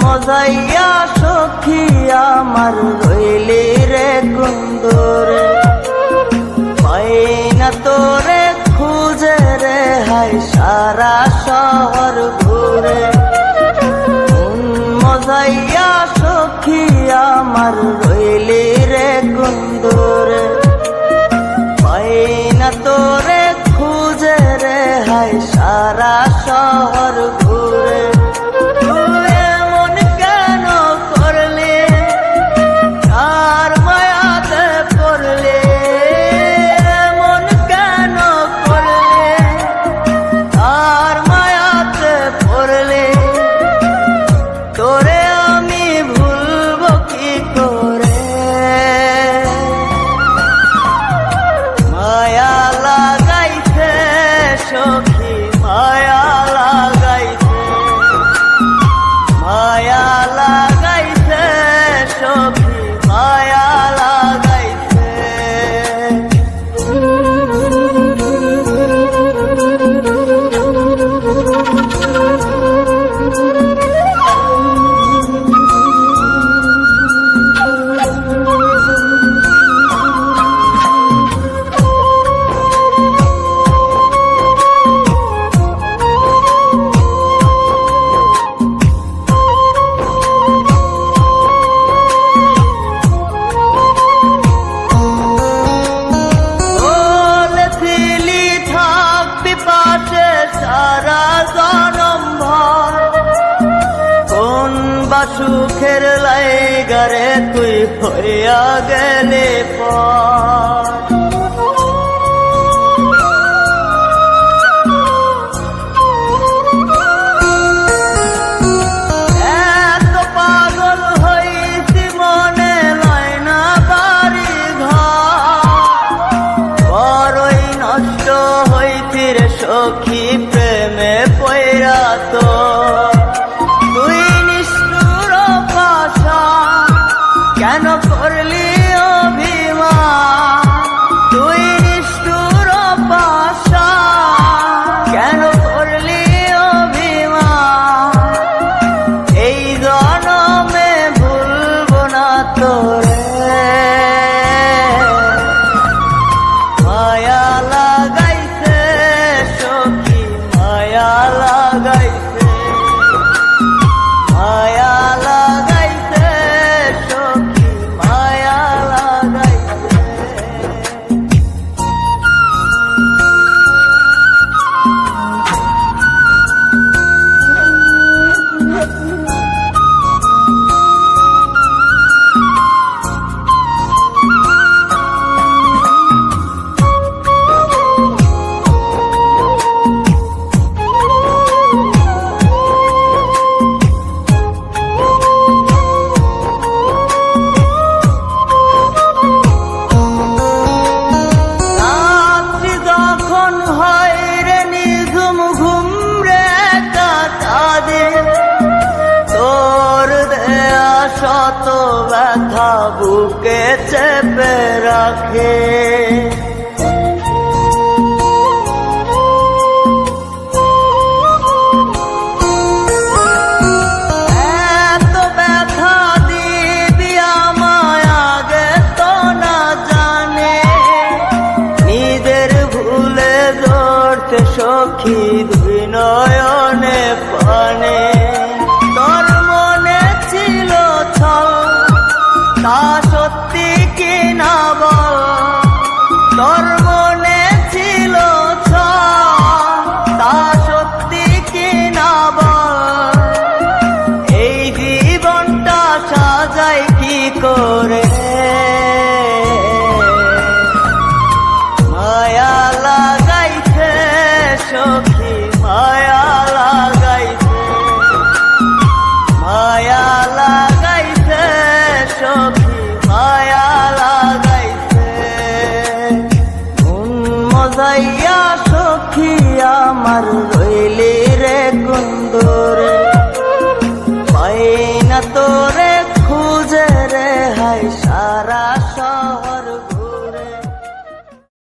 মজাইয়া সখী আমার রইলি রে কুন্দরে, পাই না তোরে খুঁজে রে হাই সারা শহর ঘুরে। মজাইয়া সখী আমার রইলি রে কুন্দরে, পাই না তোরে খুঁজে রে হাই সারা শহর ঘুরে। সখী মায়া লাগাইছে, মায়া লাগাইছে সখী মায়া লাগাইছে। সারা জনম ভর কোন বা সুখের লাইগারে তুই হইয়া গেলে পর। এত পাগল হইছি মনে লয় না বাড়ি ঘর, বড়ই নষ্ট হইছি রে সখী প্রেমে পয়রা। তো তুই নিষ্ঠুর পাশা কেন করলি অভিমান, তুই নিষ্ঠুর পাশা কেন করলি অভিমান। এই জনমে ভুলবো না তোরে, মায়া লাগাইছে সখী মায়া লাগাইছে, মায়া লাগাইছে সখী মায়া লাগাইছে। শত ব্যথা বুকে চেপে রাখে, এত ব্যথা দিবি আমায় আগে তো না জানে। নিজের ভুলে ধরতে সখী দুই নয়নে পানে। তা সত্যি কি না বল, তোর মনে ছিল তা সত্যি কি না বল। এই জীবনটা সাজাই কি করে, মায়া লাগাইছে সখী মায়া লাগাইছে, মায়া লাগাইছে সখী মায়া লাগাইছে। মজাইয়া সখী আমার রইলি রে কুন্দরে, পাই না তোরে খুঁজে রে হাই সারা